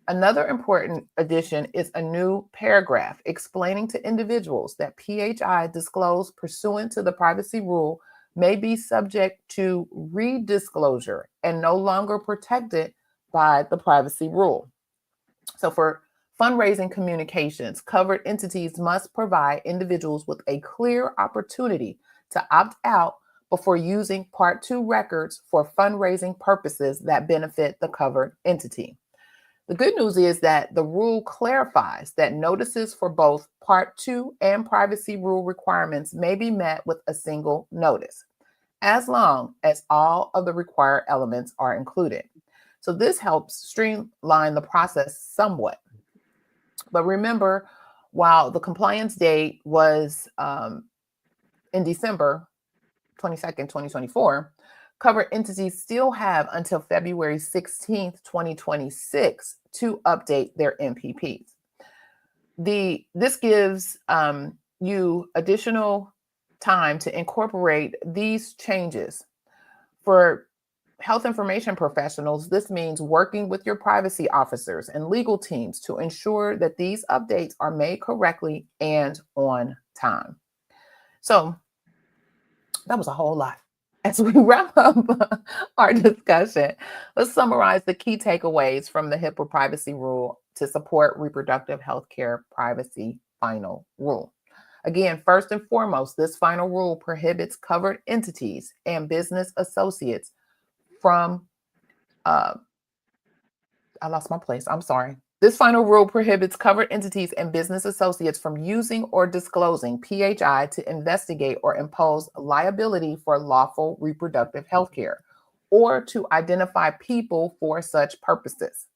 Another important addition is a new paragraph explaining to individuals that PHI disclosed pursuant to the privacy rule may be subject to redisclosure and no longer protected by the privacy rule. So, for fundraising communications, covered entities must provide individuals with a clear opportunity to opt out before using Part 2 records for fundraising purposes that benefit the covered entity. The good news is that the rule clarifies that notices for both Part 2 and privacy rule requirements may be met with a single notice, as long as all of the required elements are included. So this helps streamline the process somewhat. But remember, while the compliance date was in December 22nd, 2024, covered entities still have until February 16th, 2026 to update their MPPs. This gives you additional time to incorporate these changes. For health information professionals, this means working with your privacy officers and legal teams to ensure that these updates are made correctly and on time. So that was a whole lot. As we wrap up our discussion, let's summarize the key takeaways from the HIPAA privacy rule to support reproductive health care privacy final rule. Again, first and foremost, this final rule prohibits covered entities and business associates from, I lost my place, I'm sorry. This final rule prohibits covered entities and business associates from using or disclosing PHI to investigate or impose liability for lawful reproductive health care, or to identify people for such purposes.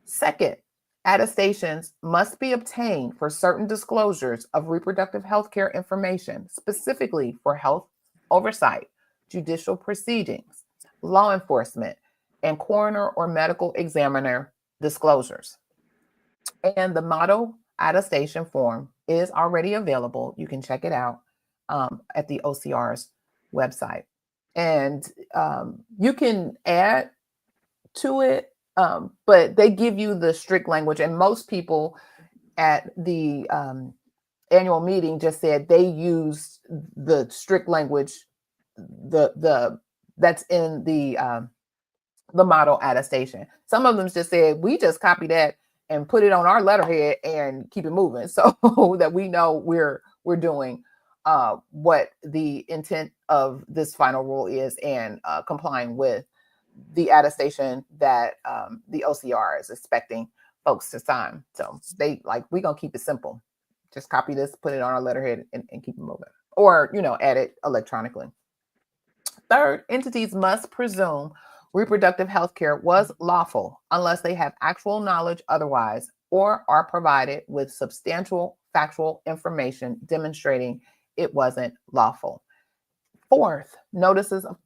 Second, attestations must be obtained for certain disclosures of reproductive health care information, specifically for health oversight, judicial proceedings, law enforcement, and coroner or medical examiner disclosures. And the model attestation form is already available. You can check it out at the OCR's website. And you can add to it, but they give you the strict language. And most people at the annual meeting just said they used the strict language, that's in the model attestation. Some of them just said, we just copy that and put it on our letterhead and keep it moving, so that we know we're doing what the intent of this final rule is, and complying with the attestation that the OCR is expecting folks to sign. So they we're gonna keep it simple. Just copy this, put it on our letterhead, and keep it moving, or add it electronically. Third, entities must presume reproductive health care was lawful unless they have actual knowledge otherwise, or are provided with substantial factual information demonstrating it wasn't lawful. Fourth, notices of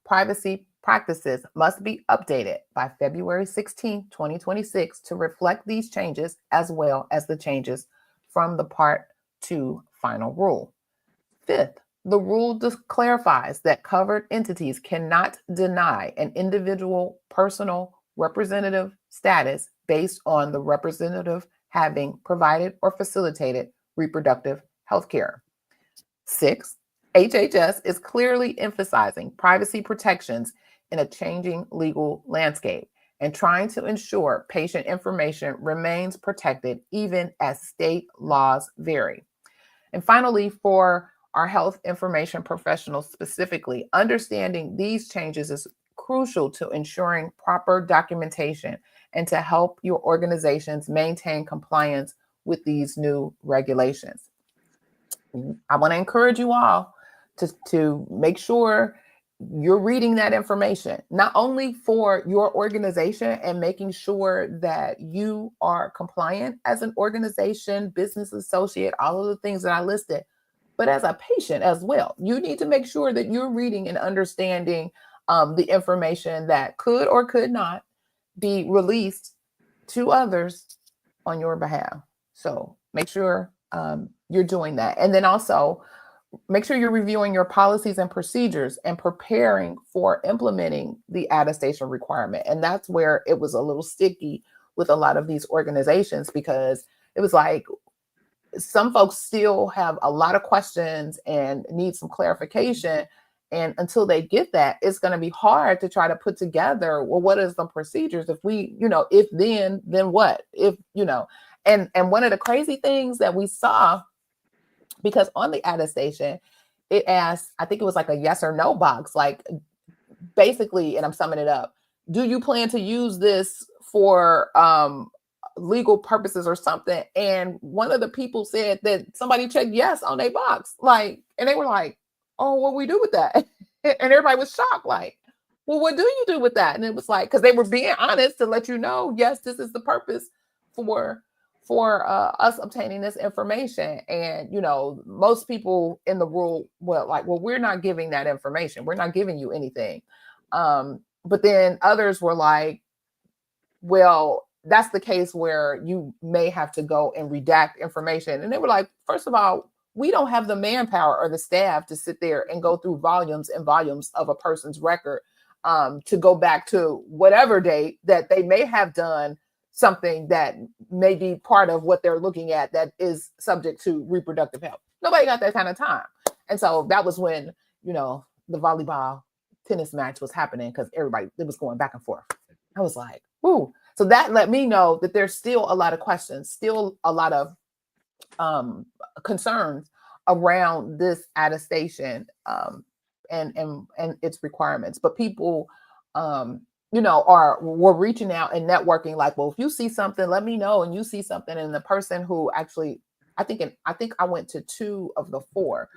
privacy practices must be updated by February 16, 2026 to reflect these changes, as well as the changes from the Part 2 final rule. Fifth, the rule clarifies that covered entities cannot deny an individual personal representative status based on the representative having provided or facilitated reproductive health care. Sixth, HHS is clearly emphasizing privacy protections in a changing legal landscape and trying to ensure patient information remains protected even as state laws vary. And finally, for our health information professionals specifically, understanding these changes is crucial to ensuring proper documentation and to help your organizations maintain compliance with these new regulations. I want to encourage you all to make sure you're reading that information, not only for your organization and making sure that you are compliant as an organization, business associate, all of the things that I listed, but as a patient as well. You need to make sure that you're reading and understanding the information that could or could not be released to others on your behalf. So make sure you're doing that. And then also make sure you're reviewing your policies and procedures and preparing for implementing the attestation requirement. And that's where it was a little sticky with a lot of these organizations, because it was like some folks still have a lot of questions and need some clarification. And until they get that, it's going to be hard to try to put together, well, what is the procedures? If we, if then what? If, and one of the crazy things that we saw, because on the attestation, it asked, I think it was like a yes or no box, like basically, and I'm summing it up, do you plan to use this for legal purposes or something? And one of the people said that somebody checked yes on their box, like, and they were like, oh, what do we do with that? And everybody was shocked, like, well, what do you do with that? And it was like, because they were being honest to let you know, yes, this is the purpose for us obtaining this information. And most people in the rule were like, well, we're not giving that information, we're not giving you anything. But then others were like, well, that's the case where you may have to go and redact information. And they were like, first of all, we don't have the manpower or the staff to sit there and go through volumes and volumes of a person's record to go back to whatever date that they may have done something that may be part of what they're looking at that is subject to reproductive health. Nobody got that kind of time. And so that was when, the volleyball tennis match was happening, because it was going back and forth. I was like, ooh. So that let me know that there's still a lot of questions, still a lot of concerns around this attestation and its requirements. But people, were reaching out and networking, like, well, if you see something, let me know. And you see something, and the person who actually, I think I went to 2 of the 4,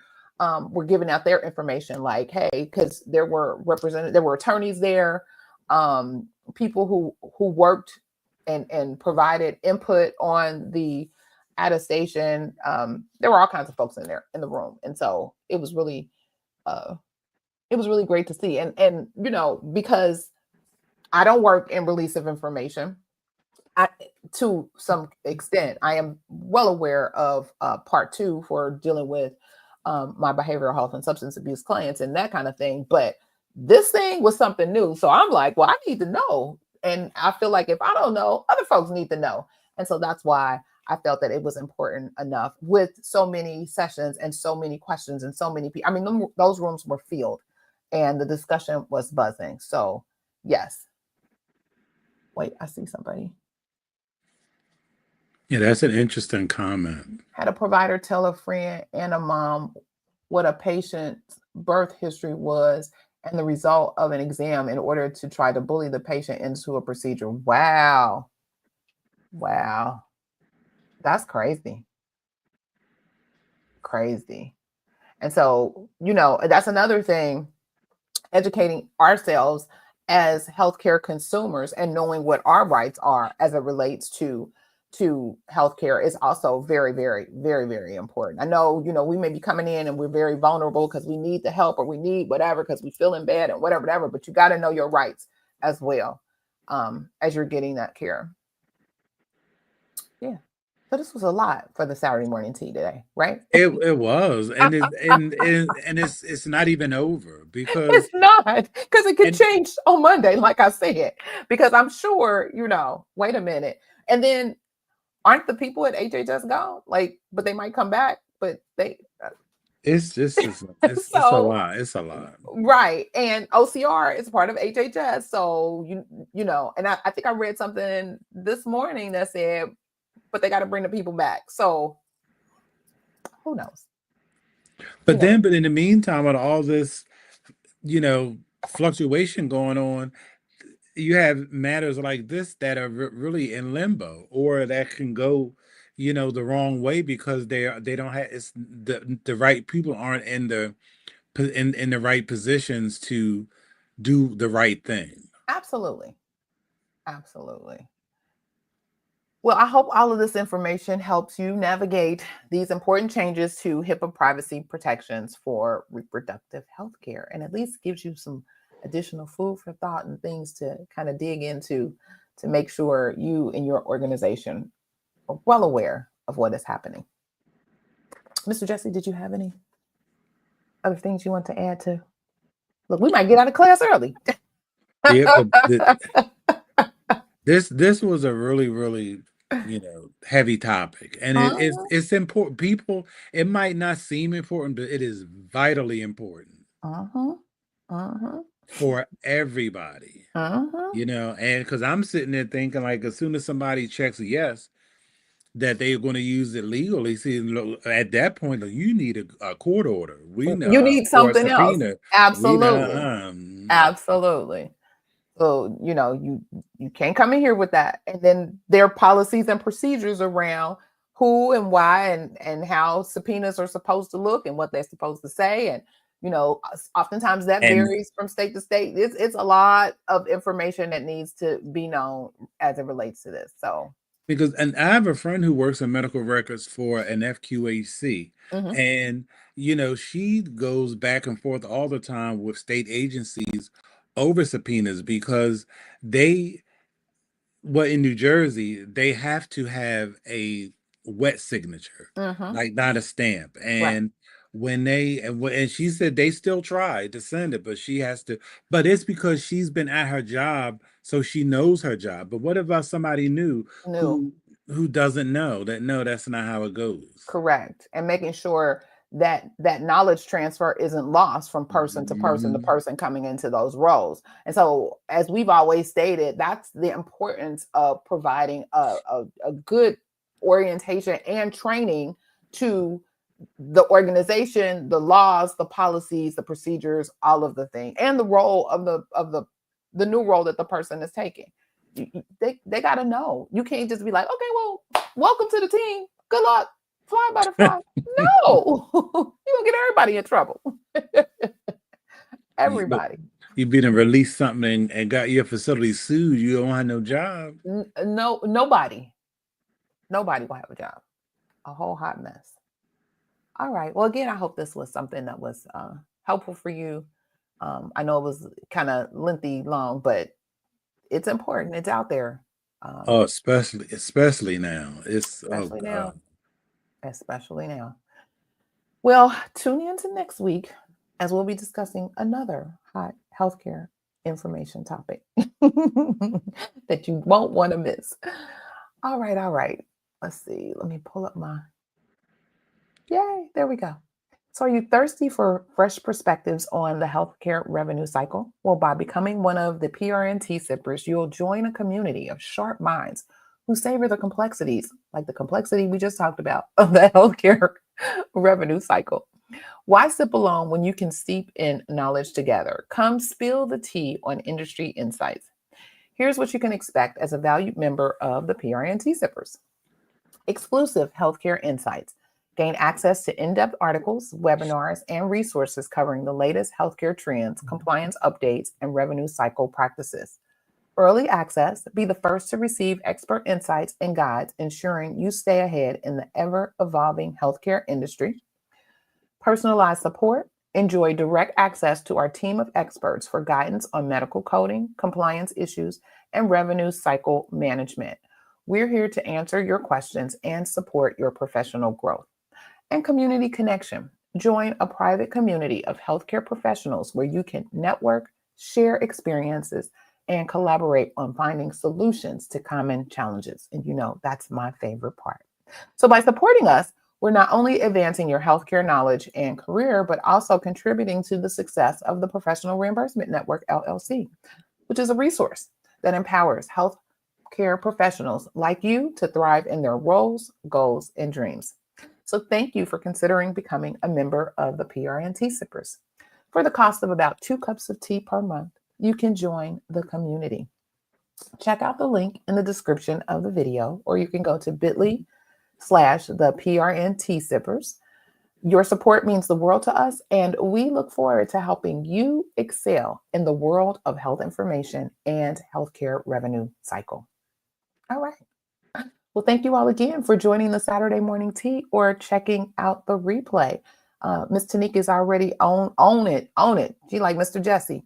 were giving out their information, like, hey, because there were attorneys there, people who worked and provided input on the attestation. There were all kinds of folks in the room, and so it was really great to see. And because I don't work in release of information, to some extent, I am well aware of part 2 for dealing with my behavioral health and substance abuse clients and that kind of thing. But this thing was something new. So I'm like, well, I need to know. And I feel like if I don't know, other folks need to know. And so that's why I felt that it was important enough, with so many sessions and so many questions and so many people. I mean, those rooms were filled and the discussion was buzzing. So yes. Wait, I see somebody. Yeah, that's an interesting comment. Had a provider tell a friend and a mom what a patient's birth history was and the result of an exam in order to try to bully the patient into a procedure. Wow. That's crazy. Crazy. And so, that's another thing, educating ourselves as healthcare consumers and knowing what our rights are as it relates to healthcare is also very, very, very, very important. I know, we may be coming in and we're very vulnerable because we need the help or we need whatever because we feeling bad and whatever, but you got to know your rights as well as you're getting that care. Yeah. So this was a lot for the Saturday morning tea today, right? It was, and it's not even over, because it's not, because it could change on Monday, like I said, because I'm sure, wait a minute. And then aren't the people at HHS gone? Like, but they might come back, but it's a lot. It's a lot. Right. And OCR is part of HHS. So, and I think I read something this morning that said, but they got to bring the people back. So who knows? But but in the meantime, with all this, fluctuation going on, you have matters like this that are really in limbo, or that can go, the wrong way, because they don't have, it's the right people aren't in the right positions to do the right thing. Absolutely. Well, I hope all of this information helps you navigate these important changes to HIPAA privacy protections for reproductive health care, and at least gives you some additional food for thought and things to kind of dig into to make sure you and your organization are well aware of what is happening. Mr. Jesse, did you have any other things you want to add to? Look, we might get out of class early. Yeah, but this was a really heavy topic, and Uh-huh, it's important. People, it might not seem important, but it is vitally important uh-huh, uh-huh, for everybody. uh-huh. And because I'm sitting there thinking, like, as soon as somebody checks a yes that they're going to use it legally, see, at that point, like, you need a court order. We know, You need or a something else. subpoena. We know. Absolutely. Absolutely. So, you can't come in here with that. And then there are policies and procedures around who and why and how subpoenas are supposed to look and what they're supposed to say. And, oftentimes that And varies from state to state. It's a lot of information that needs to be known as it relates to this. So, and I have a friend who works in medical records for an FQHC, mhm. and she goes back and forth all the time with state agencies over subpoenas because they well, in New Jersey, they have to have a wet signature, Mhm. like not a stamp. Right. And and she said they still try to send it, but she has to. But it's because she's been at her job, so she knows her job. But what about somebody new New. who doesn't know that? No, that's not how it goes. Correct. And making sure that that knowledge transfer isn't lost from person to person to Mhm. person coming into those roles. And so, as we've always stated, that's the importance of providing a good orientation and training to the organization, the laws, the policies, the procedures, all of the things, and the role of the new role that the person is taking. They got to know. You can't just be like, okay, well, welcome to the team. Good luck. Fly butterfly. No, you gonna get everybody in trouble. But Everybody. you been and released something and got your facility sued. You don't have no job. No, nobody will have a job. A whole hot mess. All right. Well, again, I hope this was something that was helpful for you. I know it was kind of lengthy, long, but it's important. It's out there, Oh, especially now. It's oh especially now. God. Especially now. Well, tune in to next week as we'll be discussing another hot healthcare information topic that you won't want to miss. All right, all right. Let's see. Let me pull up my. Yay, there we go. So, are you thirsty for fresh perspectives on the healthcare revenue cycle? Well, by becoming one of the PRNT sippers, you'll join a community of sharp minds who savor the complexities, like the complexity we just talked about, of the healthcare revenue cycle. Why sip alone when you can steep in knowledge together? Come spill the tea on industry insights. Here's what you can expect as a valued member of the PRNT Sippers: exclusive healthcare insights. Gain access to in depth articles, webinars, and resources covering the latest healthcare trends, compliance updates, and revenue cycle practices. Early access: be the first to receive expert insights and guides, ensuring you stay ahead in the ever evolving healthcare industry. Personalized support: enjoy direct access to our team of experts for guidance on medical coding, compliance issues, and revenue cycle management. We're here to answer your questions and support your professional growth. And community connection: join a private community of healthcare professionals where you can network, share experiences, and collaborate on finding solutions to common challenges. And that's my favorite part. So, by supporting us, we're not only advancing your healthcare knowledge and career, but also contributing to the success of the Professional Reimbursement Network, LLC, which is a resource that empowers healthcare professionals like you to thrive in their roles, goals, and dreams. So, thank you for considering becoming a member of the PRNT Sippers. For the cost of about 2 cups of tea per month, you can join the community. Check out the link in the description of the video, or you can go to bit.ly/the PRNT Sippers. Your support means the world to us, and we look forward to helping you excel in the world of health information and healthcare revenue cycle. All right. Well, thank you all again for joining the Saturday Morning Tea or checking out the replay. Miss Tanika is already own it. She like Mr. Jesse.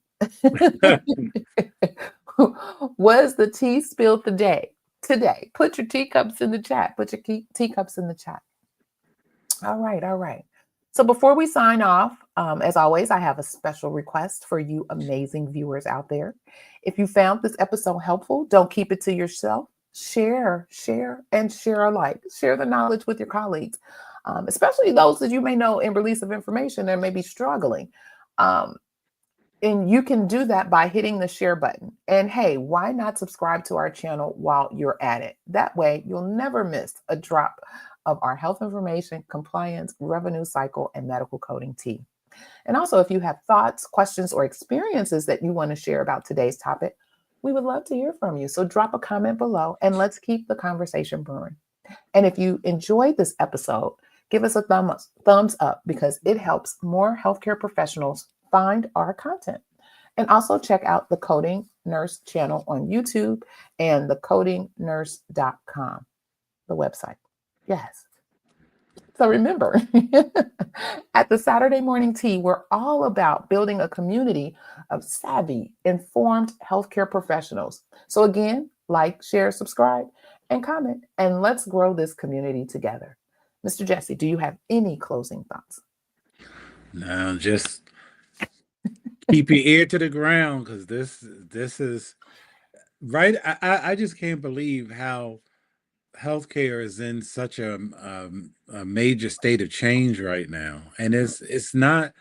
Was the tea spilled today? Today. Put your teacups in the chat. Put your teacups in the chat. All right, all right. So before we sign off, as always, I have a special request for you amazing viewers out there. If you found this episode helpful, don't keep it to yourself. Share, and share alike. Share the knowledge with your colleagues, especially those that you may know in release of information that may be struggling. Um, and you can do that by hitting the share button. And hey, why not subscribe to our channel while you're at it? That way, you'll never miss a drop of our health information, compliance, revenue cycle, and medical coding tea. And also, if you have thoughts, questions, or experiences that you want to share about today's topic, we would love to hear from you. So drop a comment below and let's keep the conversation brewing. And if you enjoyed this episode, give us a thumbs up because it helps more healthcare professionals find our content. And also check out the Coding Nurse channel on YouTube and thecodingnurse.com, the website. Yes. So remember, at the Saturday Morning Tea, we're all about building a community of savvy, informed healthcare professionals. So again, like, share, subscribe, and comment, and let's grow this community together. Mr. Jesse, do you have any closing thoughts? No, just keep your ear to the ground because this is right. I just can't believe how healthcare is in such a major state of change right now, and it's not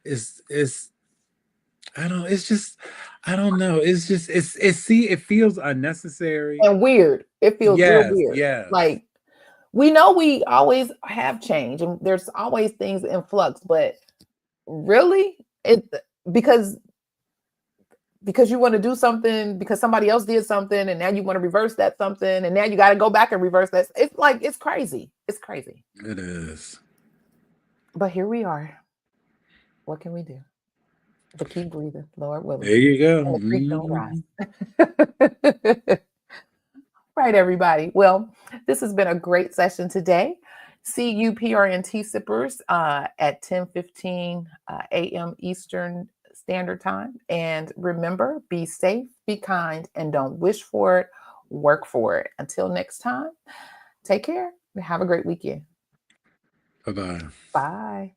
it's I don't it's just I don't know it's just it feels unnecessary. And weird. It feels real Yes, weird. yes, Like, we know we always have change and there's always things in flux, but really, it because you want to do something because somebody else did something and now you want to reverse that something and now you got to go back and reverse that. It's like, it's crazy. It's crazy. it is. But here we are. What can we do? But keep breathing, Lord willing. There you go. And the creek don't rise. Right, everybody. Well, this has been a great session today. See you PRNT sippers at 10:15 a.m. Eastern Standard Time. And remember, be safe, be kind, and don't wish for it, work for it. Until next time, take care and have a great weekend. Bye-bye. Bye.